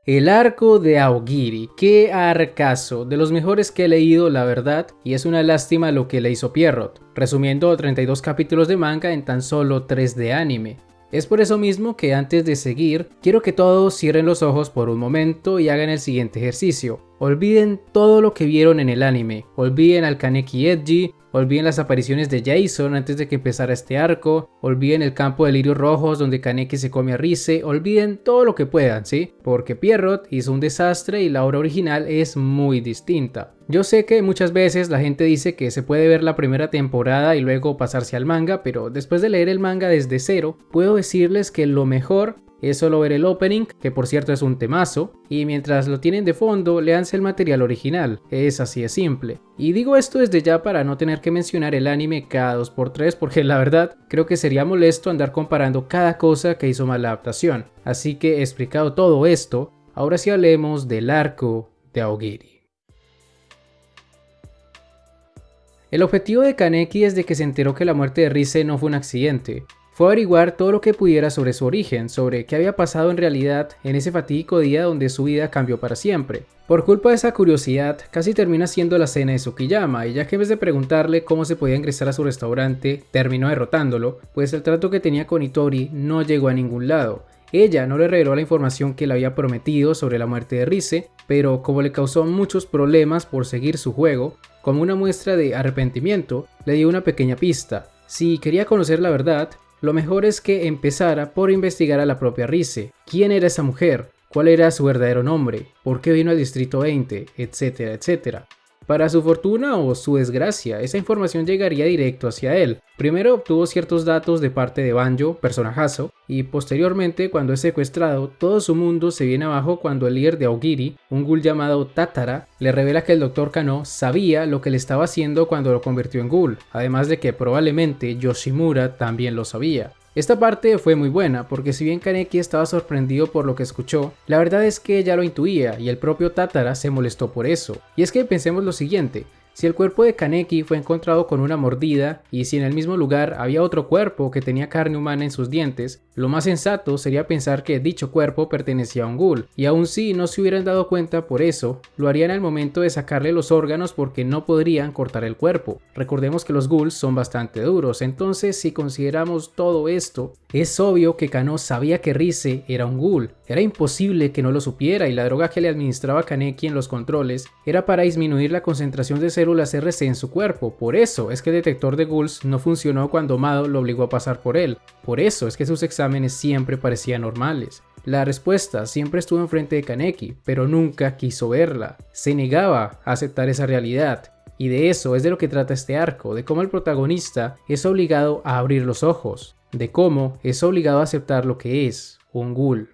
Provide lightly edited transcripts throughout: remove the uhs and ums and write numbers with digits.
El arco de Aogiri, qué arcazo, de los mejores que he leído la verdad, y es una lástima lo que le hizo Pierrot, resumiendo 32 capítulos de manga en tan solo 3 de anime. Es por eso mismo que antes de seguir, quiero que todos cierren los ojos por un momento y hagan el siguiente ejercicio. Olviden todo lo que vieron en el anime, olviden al Kaneki Edgy, olviden las apariciones de Jason antes de que empezara este arco, olviden el campo de lirios rojos donde Kaneki se come a Rise, olviden todo lo que puedan, ¿sí? Porque Pierrot hizo un desastre y la obra original es muy distinta. Yo sé que muchas veces la gente dice que se puede ver la primera temporada y luego pasarse al manga, pero después de leer el manga desde cero, puedo decirles que lo mejor es solo ver el opening, que por cierto es un temazo, y mientras lo tienen de fondo, léanse el material original, es así de simple. Y digo esto desde ya para no tener que mencionar el anime cada 2x3, porque la verdad creo que sería molesto andar comparando cada cosa que hizo mal la adaptación. Así que explicado todo esto, ahora sí hablemos del arco de Aogiri. El objetivo de Kaneki desde que se enteró que la muerte de Rise no fue un accidente, fue averiguar todo lo que pudiera sobre su origen, sobre qué había pasado en realidad en ese fatídico día donde su vida cambió para siempre. Por culpa de esa curiosidad, casi termina siendo la cena de Tsukiyama, y ya que en vez de preguntarle cómo se podía ingresar a su restaurante, terminó derrotándolo, pues el trato que tenía con Itori no llegó a ningún lado. Ella no le reveló la información que le había prometido sobre la muerte de Rise, pero como le causó muchos problemas por seguir su juego, como una muestra de arrepentimiento, le dio una pequeña pista. Si quería conocer la verdad, lo mejor es que empezara por investigar a la propia Rise. ¿Quién era esa mujer? ¿Cuál era su verdadero nombre? ¿Por qué vino al Distrito 20? Etcétera, etcétera. Para su fortuna o su desgracia, esa información llegaría directo hacia él. Primero obtuvo ciertos datos de parte de Banjo, personajazo, y posteriormente, cuando es secuestrado, todo su mundo se viene abajo cuando el líder de Aogiri, un ghoul llamado Tatara, le revela que el Dr. Kano sabía lo que le estaba haciendo cuando lo convirtió en ghoul, además de que probablemente Yoshimura también lo sabía. Esta parte fue muy buena, porque si bien Kaneki estaba sorprendido por lo que escuchó, la verdad es que ya lo intuía y el propio Tatara se molestó por eso. Y es que pensemos lo siguiente, si el cuerpo de Kaneki fue encontrado con una mordida y si en el mismo lugar había otro cuerpo que tenía carne humana en sus dientes, lo más sensato sería pensar que dicho cuerpo pertenecía a un ghoul, y aun si no se hubieran dado cuenta por eso, lo harían al momento de sacarle los órganos porque no podrían cortar el cuerpo. Recordemos que los ghouls son bastante duros, entonces si consideramos todo esto, es obvio que Kano sabía que Rise era un ghoul. Era imposible que no lo supiera y la droga que le administraba Kaneki en los controles era para disminuir la concentración de células RC en su cuerpo. Por eso es que el detector de ghouls no funcionó cuando Mado lo obligó a pasar por él. Por eso es que sus exámenes siempre parecían normales. La respuesta siempre estuvo enfrente de Kaneki, pero nunca quiso verla. Se negaba a aceptar esa realidad. Y de eso es de lo que trata este arco, de cómo el protagonista es obligado a abrir los ojos, de cómo es obligado a aceptar lo que es un ghoul.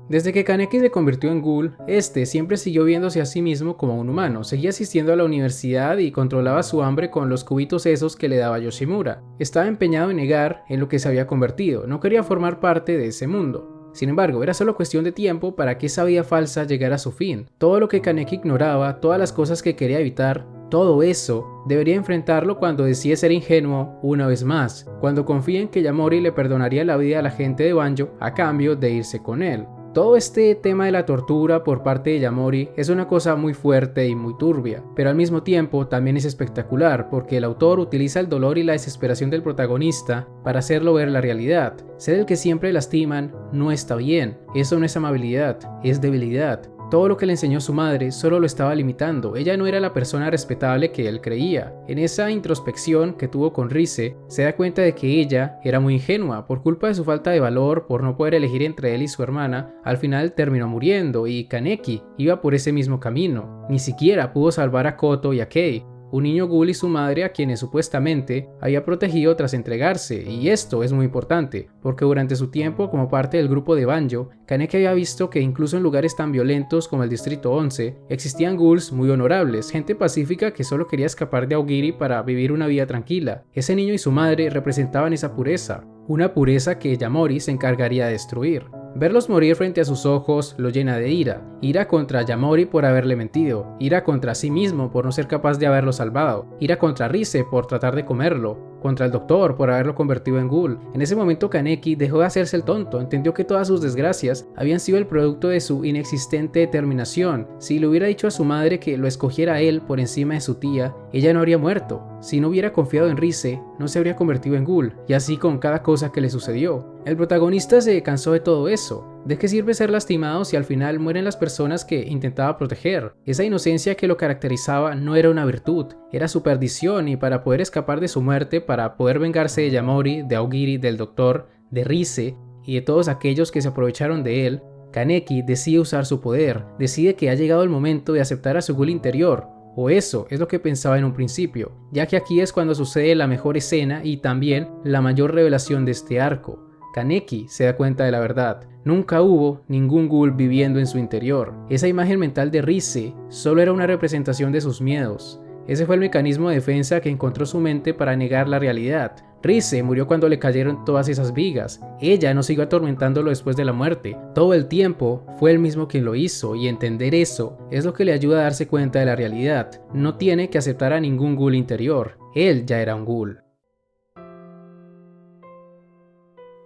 Desde que Kaneki se convirtió en ghoul, este siempre siguió viéndose a sí mismo como un humano, seguía asistiendo a la universidad y controlaba su hambre con los cubitos esos que le daba Yoshimura. Estaba empeñado en negar en lo que se había convertido, no quería formar parte de ese mundo. Sin embargo, era solo cuestión de tiempo para que esa vida falsa llegara a su fin. Todo lo que Kaneki ignoraba, todas las cosas que quería evitar, todo eso debería enfrentarlo cuando decide ser ingenuo una vez más, cuando confía en que Yamori le perdonaría la vida a la gente de Banjo a cambio de irse con él. Todo este tema de la tortura por parte de Yamori es una cosa muy fuerte y muy turbia, pero al mismo tiempo también es espectacular porque el autor utiliza el dolor y la desesperación del protagonista para hacerlo ver la realidad. Ser el que siempre lastiman no está bien, eso no es amabilidad, es debilidad. Todo lo que le enseñó su madre solo lo estaba limitando, ella no era la persona respetable que él creía. En esa introspección que tuvo con Rise, se da cuenta de que ella era muy ingenua, por culpa de su falta de valor, por no poder elegir entre él y su hermana, al final terminó muriendo y Kaneki iba por ese mismo camino. Ni siquiera pudo salvar a Koto y a Kei, un niño ghoul y su madre a quienes supuestamente había protegido tras entregarse, y esto es muy importante, porque durante su tiempo como parte del grupo de Banjo, Kaneki había visto que incluso en lugares tan violentos como el Distrito 11, existían ghouls muy honorables, gente pacífica que solo quería escapar de Aogiri para vivir una vida tranquila. Ese niño y su madre representaban esa pureza, una pureza que Yamori se encargaría de destruir. Verlos morir frente a sus ojos lo llena de ira contra Yamori por haberle mentido, ira contra sí mismo por no ser capaz de haberlo salvado, ira contra Rise por tratar de comerlo, contra el doctor por haberlo convertido en ghoul. En ese momento Kaneki dejó de hacerse el tonto, entendió que todas sus desgracias habían sido el producto de su inexistente determinación. Si le hubiera dicho a su madre que lo escogiera a él por encima de su tía, ella no habría muerto. Si no hubiera confiado en Rise, no se habría convertido en ghoul, y así con cada cosa que le sucedió. El protagonista se cansó de todo eso. ¿De qué sirve ser lastimado si al final mueren las personas que intentaba proteger? Esa inocencia que lo caracterizaba no era una virtud, era su perdición, y para poder escapar de su muerte, para poder vengarse de Yamori, de Aogiri, del doctor, de Rise y de todos aquellos que se aprovecharon de él, Kaneki decide usar su poder, decide que ha llegado el momento de aceptar a su ghoul interior. O eso es lo que pensaba en un principio, ya que aquí es cuando sucede la mejor escena y también la mayor revelación de este arco. Kaneki se da cuenta de la verdad. Nunca hubo ningún ghoul viviendo en su interior. Esa imagen mental de Rise solo era una representación de sus miedos. Ese fue el mecanismo de defensa que encontró su mente para negar la realidad. Rise murió cuando le cayeron todas esas vigas. Ella no siguió atormentándolo después de la muerte. Todo el tiempo fue él mismo quien lo hizo, y entender eso es lo que le ayuda a darse cuenta de la realidad. No tiene que aceptar a ningún ghoul interior. Él ya era un ghoul.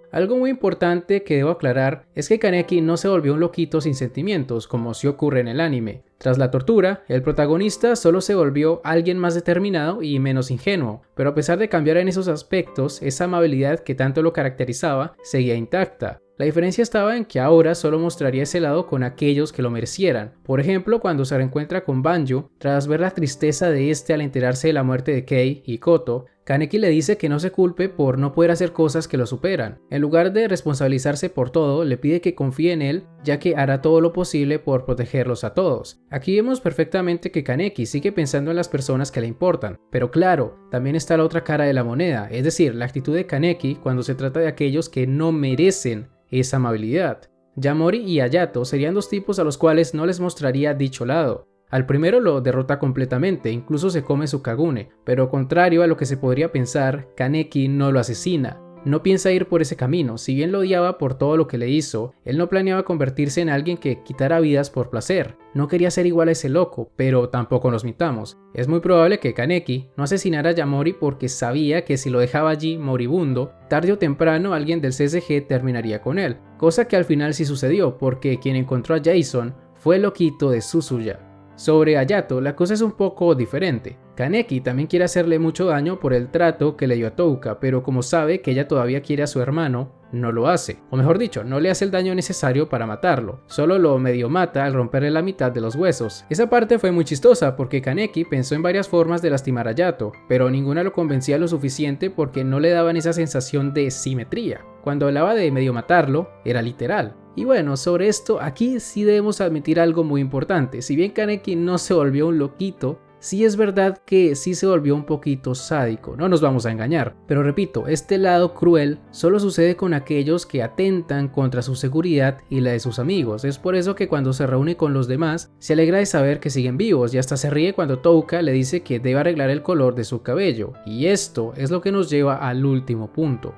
Algo muy importante que debo aclarar es que Kaneki no se volvió un loquito sin sentimientos, como sí ocurre en el anime. Tras la tortura, el protagonista solo se volvió alguien más determinado y menos ingenuo, pero a pesar de cambiar en esos aspectos, esa amabilidad que tanto lo caracterizaba seguía intacta. La diferencia estaba en que ahora solo mostraría ese lado con aquellos que lo merecieran. Por ejemplo, cuando se reencuentra con Banjo, tras ver la tristeza de este al enterarse de la muerte de Kei y Koto, Kaneki le dice que no se culpe por no poder hacer cosas que lo superan. En lugar de responsabilizarse por todo, le pide que confíe en él, ya que hará todo lo posible por protegerlos a todos. Aquí vemos perfectamente que Kaneki sigue pensando en las personas que le importan, pero claro, también está la otra cara de la moneda, es decir, la actitud de Kaneki cuando se trata de aquellos que no merecen esa amabilidad. Yamori y Hayato serían dos tipos a los cuales no les mostraría dicho lado. Al primero lo derrota completamente, incluso se come su Kagune, pero contrario a lo que se podría pensar, Kaneki no lo asesina. No piensa ir por ese camino. Si bien lo odiaba por todo lo que le hizo, él no planeaba convertirse en alguien que quitara vidas por placer. No quería ser igual a ese loco, pero tampoco nos mintamos. Es muy probable que Kaneki no asesinara a Yamori porque sabía que si lo dejaba allí moribundo, tarde o temprano alguien del CSG terminaría con él. Cosa que al final sí sucedió, porque quien encontró a Jason fue el loquito de Suzuya. Sobre Hayato, la cosa es un poco diferente. Kaneki también quiere hacerle mucho daño por el trato que le dio a Touka, pero como sabe que ella todavía quiere a su hermano, no lo hace. O mejor dicho, no le hace el daño necesario para matarlo, solo lo medio mata al romperle la mitad de los huesos. Esa parte fue muy chistosa porque Kaneki pensó en varias formas de lastimar a Hayato, pero ninguna lo convencía lo suficiente porque no le daban esa sensación de simetría. Cuando hablaba de medio matarlo, era literal. Y bueno, sobre esto aquí sí debemos admitir algo muy importante. Si bien Kaneki no se volvió un loquito, sí es verdad que sí se volvió un poquito sádico, no nos vamos a engañar. Pero repito, este lado cruel solo sucede con aquellos que atentan contra su seguridad y la de sus amigos. Es por eso que cuando se reúne con los demás, se alegra de saber que siguen vivos y hasta se ríe cuando Touka le dice que debe arreglar el color de su cabello. Y esto es lo que nos lleva al último punto.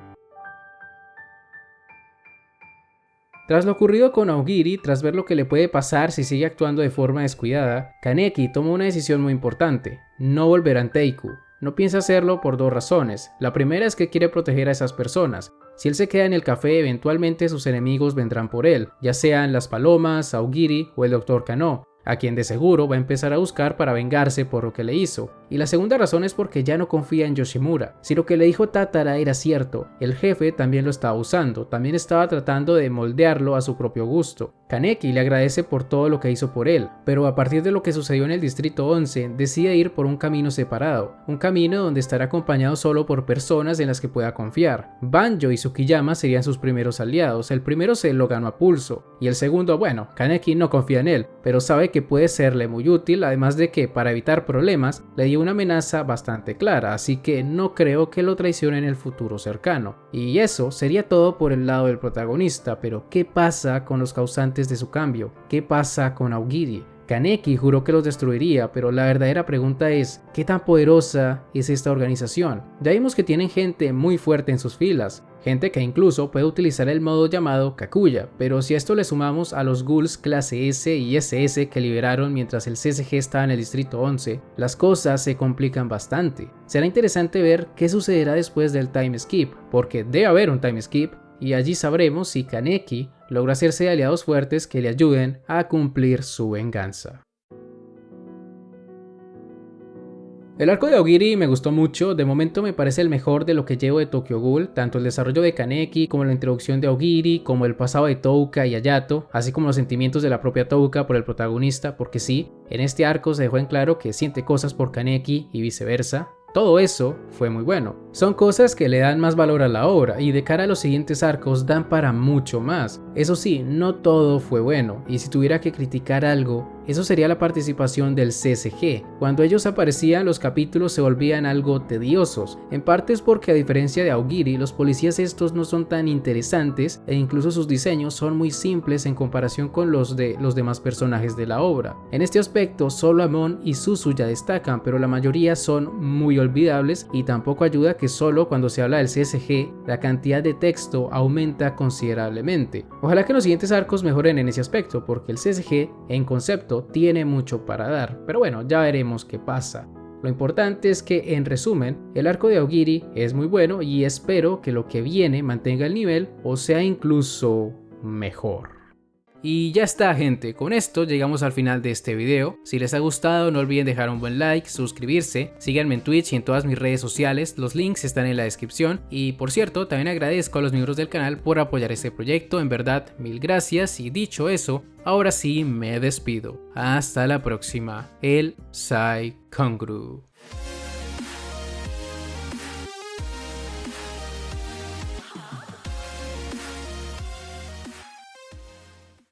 Tras lo ocurrido con Aogiri, tras ver lo que le puede pasar si sigue actuando de forma descuidada, Kaneki toma una decisión muy importante: no volver a Teiku. No piensa hacerlo por dos razones. La primera es que quiere proteger a esas personas. Si él se queda en el café, eventualmente sus enemigos vendrán por él, ya sean las palomas, Aogiri o el Dr. Kano, a quien de seguro va a empezar a buscar para vengarse por lo que le hizo. Y la segunda razón es porque ya no confía en Yoshimura. Si lo que le dijo Tatara era cierto, el jefe también lo estaba usando, también estaba tratando de moldearlo a su propio gusto. Kaneki le agradece por todo lo que hizo por él, pero a partir de lo que sucedió en el Distrito 11, decide ir por un camino separado, un camino donde estará acompañado solo por personas en las que pueda confiar. Banjo y Tsukiyama serían sus primeros aliados. El primero se lo ganó a pulso, y el segundo, bueno, Kaneki no confía en él, pero sabe que puede serle muy útil, además de que para evitar problemas le dio una amenaza bastante clara, así que no creo que lo traicione en el futuro cercano. Y eso sería todo por el lado del protagonista, pero ¿qué pasa con los causantes de su cambio? ¿Qué pasa con Aogiri? Kaneki juró que los destruiría, pero la verdadera pregunta es, ¿qué tan poderosa es esta organización? Ya vimos que tienen gente muy fuerte en sus filas, gente que incluso puede utilizar el modo llamado Kakuya, pero si a esto le sumamos a los ghouls clase S y SS que liberaron mientras el CSG estaba en el distrito 11, las cosas se complican bastante. Será interesante ver qué sucederá después del time skip, porque debe haber un time skip, y allí sabremos si Kaneki logra hacerse de aliados fuertes que le ayuden a cumplir su venganza. El arco de Aogiri me gustó mucho, de momento me parece el mejor de lo que llevo de Tokyo Ghoul, tanto el desarrollo de Kaneki como la introducción de Aogiri, como el pasado de Touka y Hayato, así como los sentimientos de la propia Touka por el protagonista, porque sí, en este arco se dejó en claro que siente cosas por Kaneki y viceversa. Todo eso fue muy bueno. Son cosas que le dan más valor a la obra y de cara a los siguientes arcos dan para mucho más. Eso sí, no todo fue bueno, y si tuviera que criticar algo, eso sería la participación del CSG. Cuando ellos aparecían, los capítulos se volvían algo tediosos. En parte es porque a diferencia de Aogiri, los policías estos no son tan interesantes e incluso sus diseños son muy simples en comparación con los de los demás personajes de la obra. En este aspecto, solo Amon y Suzu ya destacan, pero la mayoría son muy olvidables y tampoco ayuda que solo cuando se habla del CSG, la cantidad de texto aumenta considerablemente. Ojalá que los siguientes arcos mejoren en ese aspecto, porque el CSG en concepto tiene mucho para dar, pero bueno, ya veremos qué pasa. Lo importante es que, en resumen, el arco de Aogiri es muy bueno y espero que lo que viene mantenga el nivel o sea incluso mejor. Y ya está, gente, con esto llegamos al final de este video. Si les ha gustado no olviden dejar un buen like, suscribirse, síganme en Twitch y en todas mis redes sociales, los links están en la descripción. Y por cierto, también agradezco a los miembros del canal por apoyar este proyecto, en verdad mil gracias. Y dicho eso, ahora sí me despido. Hasta la próxima, el Psy Kongru.